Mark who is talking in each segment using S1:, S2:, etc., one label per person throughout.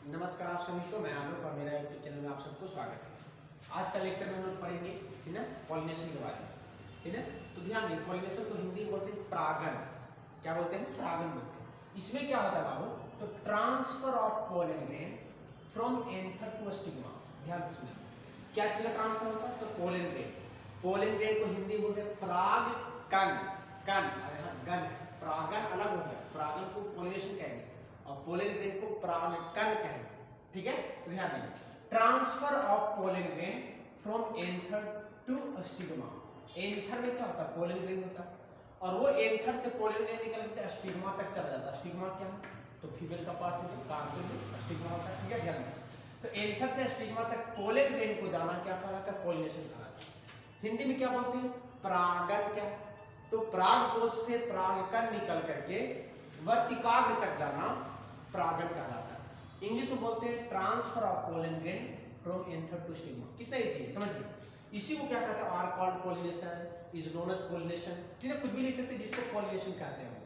S1: नमस्कार आप सभी को, मैं आलोक और मेरा यूट्यूब चैनल में आप सबको स्वागत है। आज का लेक्चर में हम लोग पढ़ेंगे, ठीक है, पॉलिनेशन के बारे में, ठीक है। तो ध्यान दें, पॉलिनेशन को हिंदी में बोलते हैं परागन। क्या बोलते हैं? परागन बोलते हैं। इसमें क्या होता है बाबू? तो transfer of pollen grain from anther to stigma. ध्यान से सुनिए, क्या चीज का ट्रांसफर होता है? तो पोलन ग्रेन। पोलन ग्रेन को हिंदी में बोलते हैं परागकण। कण, अरे हाँ, गण, परागन अलग हो गया। परागन को पॉलिनेशन कहेंगे और पोलन ग्रेन को परागकण कहेंगे, ठीक है। तो ध्यान देंगे, transfer of pollen grain from anther to stigma. एंथर में क्या होता है? पोलन ग्रेन होता है, और वो एंथर से पोलन ग्रेन निकल के स्टिग्मा तक चला जाता है। स्टिग्मा क्या है? तो फीमेल का पार्ट है, कार्पेल स्टिग्मा होता है, ठीक है। ध्यान दें, तो एंथर से स्टिग्मा तक पोलन ग्रेन को जाना क्या कहलाता है? पॉलिनेशन कहलाता है। हिंदी में क्या बोलते हैं? परागन। क्या है? तो पराग कोश से परागकण निकल करके वर्तिकाग्र तक जाना परागन कहलाता है। इंग्लिश में बोलते हैं transfer of pollen grain from anther to stigma. कितना इजी है, समझ लो। इसी को क्या कहते हैं? Are called pollination, is known as pollination, ठीक है। कुछ भी लिख सकते हैं जिसको पॉलिनेशन कहते हैं,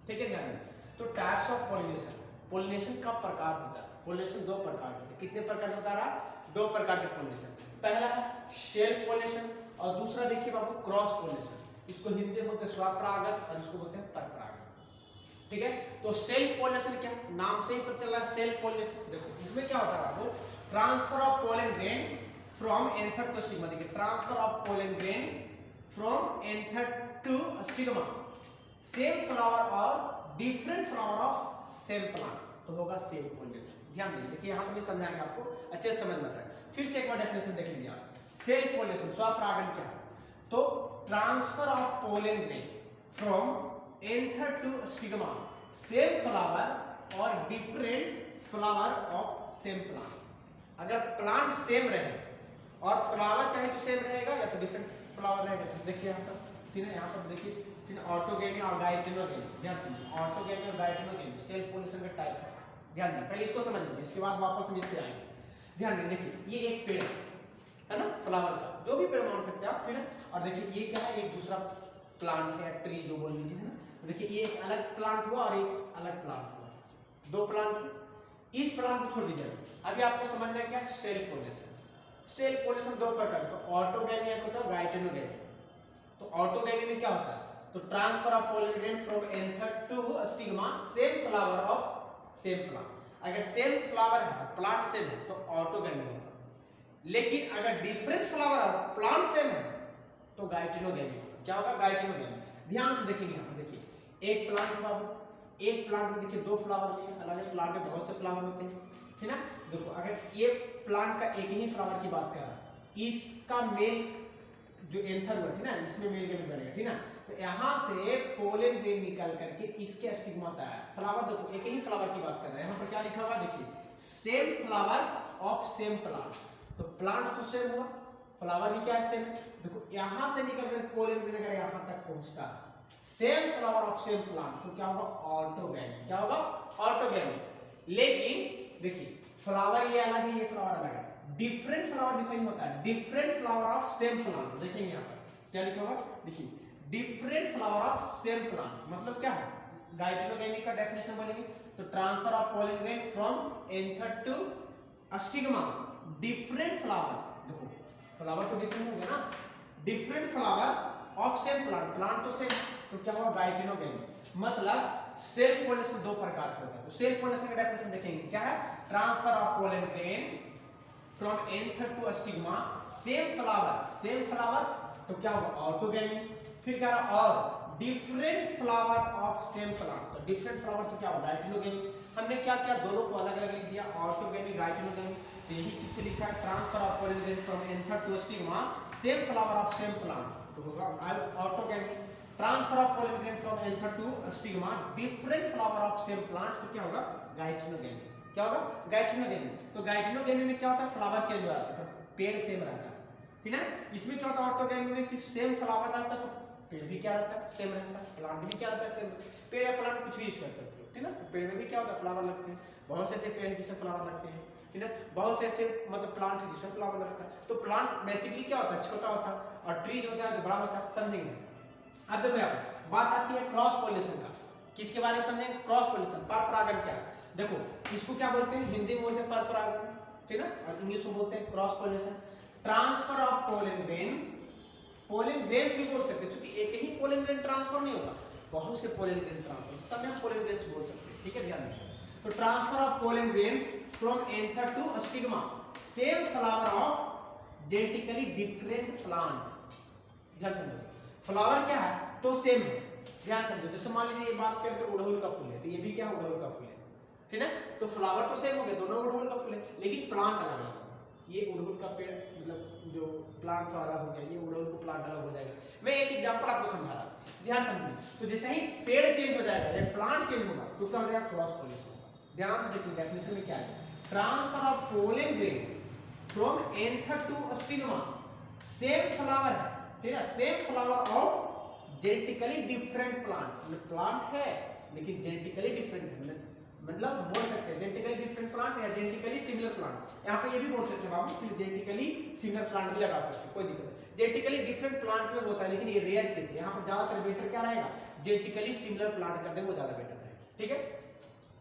S1: ठीक है। ध्यान दें, तो टाइप्स ऑफ पॉलिनेशन, पॉलिनेशन का प्रकार होता है। पॉलिनेशन दो प्रकार के होते हैं। कितने प्रकार होता है? दो प्रकार के पॉलिनेशन। पहला है सेल्फ पॉलिनेशन और दूसरा देखिए बाबू क्रॉस पॉलिनेशन। इसको हिंदी में बोलते हैं स्वपरागन और इसको बोलते हैं परपरागन, ठीक है। तो सेल्फ पॉलिनेशन क्या? नाम से ही पता चल रहा है सेल्फ पॉलिनेशन। देखो इसमें क्या होता है बाबू? Transfer of pollen grain from anther to stigma. देखिए, transfer of pollen grain from anther to stigma, same flower और different flower of same plant, तो होगा सेल्फ पॉलिनेशन। ध्यान दीजिए, देखिए यहां पर भी समझाएंगे आपको, अच्छे से समझ में आता है। फिर से एक बार डेफिनेशन देख लीजिए आप। सेल्फ पॉलिनेशन स्वपरागन क्या है? तो transfer of pollen grain from anther to stigma, same flower और different flower of same plant. अगर प्लांट सेम रहे और फ्लावर चाहे तो सेम रहेगा या तो डिफरेंट फ्लावर रहेगा। तो देखिए यहाँ पर, ठीक है, यहाँ पर देखिए, ठीक है, ऑटोगेमी और गाइटिनोगेमी। ध्यान सुनिए, ऑटोगेमी और गाइटिनोगेमी सेल्फ पॉलिनेशन का टाइप है। ध्यान दें, पहले इसको समझ लीजिए, इसके बाद वापस हम इस पे आएंगे। ध्यान दें, देखिए ये एक पेड़ है ना, फ्लावर का, जो भी पेड़ मान सकते हैं आप, ठीक है। और देखिए ये क्या है? एक दूसरा प्लांट है, ट्री जो बोल लीजिए, है ना। तो देखिए ये एक अलग प्लांट हुआ और एक अलग प्लांट हुआ, दो प्लांट। इस प्लांट को छोड़ दीजिए। अभी आपको समझना है क्या? Self pollination. सेल्फ पॉलिनेशन दो प्रकार, तो ऑटोगेमी एक होता है, गाइटिनोगेमी। तो ऑटोगेमी में क्या होता है? तो transfer of pollen grain from anther to stigma, same flower of same plant. अगर सेम फ्लावर है, प्लांट सेम है, तो ऑटोगेमी होगा। लेकिन अगर डिफरेंट फ्लावर और प्लांट सेम है तो गाइटिनोगेमी होगा। क्या होगा? गाइटिनोगेमी। ध्यान से देखेंगे, यहाँ पर देखिए एक प्लांट है बाबू, एक प्लांट में देखिए दो फ्लावर लिए, अलग प्लांट में बहुत से फ्लावर होते हैं, ठीक है ना। देखो अगर ये प्लांट का एक ही फ्लावर की बात कर रहा है, इसका मेल जो एंथर हुआ, ठीक ना, इसमें मेल गेमेट बनेगा, ठीक ना। तो यहाँ से पोलन ग्रेन निकल करके इसके स्टिग्मा तक है। फ्लावर देखो एक ही फ्लावर की बात कर रहे हैं, यहाँ पर क्या लिखा हुआ देखिए, same flower of same plant. तो प्लांट तो सेम हुआ, फ्लावर भी क्या है? सेम है। देखो यहां से निकल कर पोलन ग्रेन अगर यहां तक पहुंचता है, same flower of same plant, तो क्या होगा? ऑटोगेमी। क्या होगा? ऑटोगेमी। लेकिन देखिए फ्लावर ये अलग है, ये फ्लावर अलग है। डिफरेंट फ्लावर जैसे नहीं होता है, different flower of same plant. देखेंगे यहाँ पर क्या लिखा हुआ, देखिए different flower of same plant मतलब क्या है? गाइटिनोगेमी का डेफिनेशन बोलेंगे तो transfer of pollen grain from anther to stigma, different flower. देखो फ्लावर तो डिफरेंट हो गया ना, different flower of same plant, plant तो सेम, तो क्या हुआ? गाइटिनोगेमी। मतलब सेल्फ पॉलिनेशन दो प्रकार का होता है। तो सेल्फ पॉलिनेशन का डेफिनेशन देखेंगे क्या है? Transfer of pollen grain from anther to stigma, same flower, तो क्या होगा? ऑटोगेमी। फिर क्या रहा? और different flower of same plant, तो डिफरेंट फ्लावर तो क्या होगा? गाइटिनोगेमी। हमने क्या किया? दोनों को अलग अलग लिख दिया, ऑटोगेमी, गाइटिनोगेमी। तो यही चीज को लिखा है, transfer of pollen grain from anther to stigma, same flower of same plant, तो होगा autogamy. Transfer of pollen grain from anther to stigma, different flower of same plant, तो क्या होगा? गाइटिनोगेमी। क्या होगा? गाइटिनोगेमी। तो गाइटिनोगेमी में क्या होता है? फ्लावर चेंज हो जाता है, तो पेड़ सेम रहता है, ठीक है। इसमें क्या होता है? ऑटोगेमी में कि सेम फ्लावर रहता है, तो पेड़ भी क्या रहता है? सेम रहता है। प्लांट भी क्या रहता है? सेम। पेड़ या प्लांट कुछ भी यूज कर सकते हो, ठीक है। तो पेड़ में भी क्या होता है? फ्लावर लगते हैं। बहुत से ऐसे पेड़ हैं जिसमें फ्लावर लगते हैं, ठीक है। बहुत से ऐसे मतलब प्लांट है जिसमें फ्लावर लगता है। तो प्लांट बेसिकली क्या होता है? छोटा होता है, और ट्रीज होता है जो बड़ा होता है, समझेंगे। अब देखो यहाँ बात आती है क्रॉस पॉलिनेशन का। किसके बारे में समझेंगे? क्रॉस पॉलिनेशन, परपरागन क्या है? देखो इसको क्या बोलते हैं, हिंदी में बोलते हैं परपरागण, ठीक है ना, और इंग्लिश में बोलते हैं cross pollination. Transfer of pollen grain, pollen grains भी बोल सकते हैं, क्योंकि एक ही पोलन ग्रेन ट्रांसफर नहीं होगा, बहुत से पोलन ग्रेन ट्रांसफर, सब में पोलन ग्रेन्स बोल सकते हैं, ठीक है, ध्यान रखिए। तो transfer of pollen grains from anther to stigma, same flower of genetically different plant. ध्यान समझो, फ्लावर क्या है तो सेम है, ध्यान समझो। जैसे मान लीजिए ये बात करते उड़हुल का फूल है, तो ये भी क्या उड़हुल का फूल है, ठीक है, तो फ्लावर तो सेम हो गया, दोनों उड़हुल का फूल है, लेकिन प्लांट अलग अलग। ये उड़हुल का पेड़ मतलब जो प्लांट का अलग हो गया, ये उड़हुल को प्लांट अलग हो जाएगा। मैं एक एग्जांपल आपको समझा रहा हूं, ध्यान समझिए। तो जैसे ही पेड़ चेंज हो जाएगा या प्लांट चेंज होगा तो क्या हो जाएगा, क्रॉस पॉलिनेशन होगा। ध्यान से देखिए डेफिनेशन में क्या है, transfer of pollen grain from anther to stigma, same flower है, ठीक है, same flower of genetically different plant, plant है लेकिन जेनेटिकली डिफरेंट है, मतलब बोल सकते हैं जेनेटिकली डिफरेंट प्लांट या जेनेटिकली सिमिलर प्लांट। यहाँ पे ये भी बोल सकते हैं बाबू कि जेनेटिकली सिमिलर प्लांट भी लगा सकते हैं, कोई दिक्कत नहीं। जेनेटिकली डिफरेंट प्लांट में होता है, लेकिन ये रेयर केस है, यहाँ पर ज्यादातर बेटर क्या रहेगा, जेनेटिकली सिमिलर प्लांट कर दे वो ज्यादा बेटर रहेगा, ठीक है।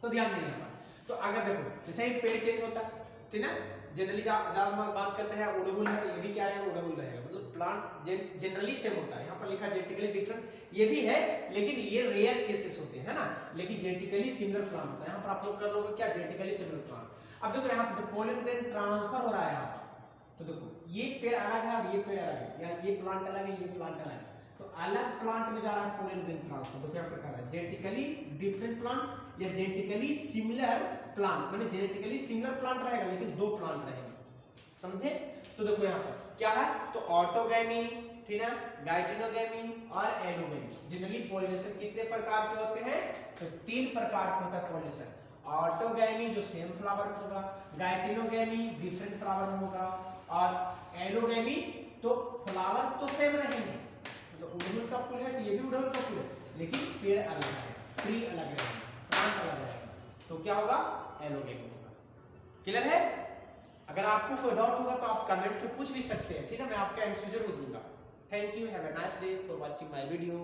S1: तो ध्यान देंगे यहाँ पर। तो अगर देखो जैसे ही पेड़ चेंज होता है, ठीक है, जनरली ज्यादा बात करते हैं उड़हुल है, तो ये भी क्या रहेगा, उड़हुल रहेगा, मतलब प्लांट जनरली सेम होता है। यहाँ पर लिखा जेनेटिकली डिफरेंट, ये भी है लेकिन ये रेयर केसेस होते हैं ना, लेकिन जेनेटिकली सिमिलर प्लांट होता है। यहाँ पर आप लोग कर लोगे क्या, जेनेटिकली सिमिलर प्लांट। अब देखो यहाँ पर पोलन ग्रेन ट्रांसफर हो रहा है यहाँ पर, तो देखो ये पेड़ अलग है और ये पेड़ अलग है, या ये प्लांट अलग है, ये प्लांट अलग है, तो अलग प्लांट में जा रहा है पोलन ग्रेन ट्रांसफर। देखो यहाँ पर क्या है, जेनेटिकली डिफरेंट प्लांट या जेनेटिकली सिमिलर प्लांट, माने जेनेटिकली सिमिलर प्लांट रहेगा लेकिन दो प्लांट रहेंगे, समझे। तो देखो यहाँ पर क्या है, तो ऑटोगैमी, ठीक है, गाइटिनोगैमी और एलोगैमी। जनरली पॉलिनेशन कितने प्रकार के होते हैं, तो 3 प्रकार के होता है पॉलिनेशन। ऑटोगैमी जो सेम फ्लावर में होगा, गाइटिनोगैमी डिफरेंट फ्लावर में होगा, और एलोगैमी तो फ्लावर तो सेम रहेंगे, तो उड़हुल का फूल है तो ये भी उड़हुल का फूल है, लेकिन पेड़ अलग है, ट्री अलग है, प्लांट अलग है, तो क्या होगा, एलोगैमी होगा। क्लियर है। अगर आपको कोई डाउट होगा तो आप कमेंट में पूछ भी सकते हैं, ठीक है, मैं आपका आंसर जरूर दूंगा। Thank you, have a nice day for watching my video.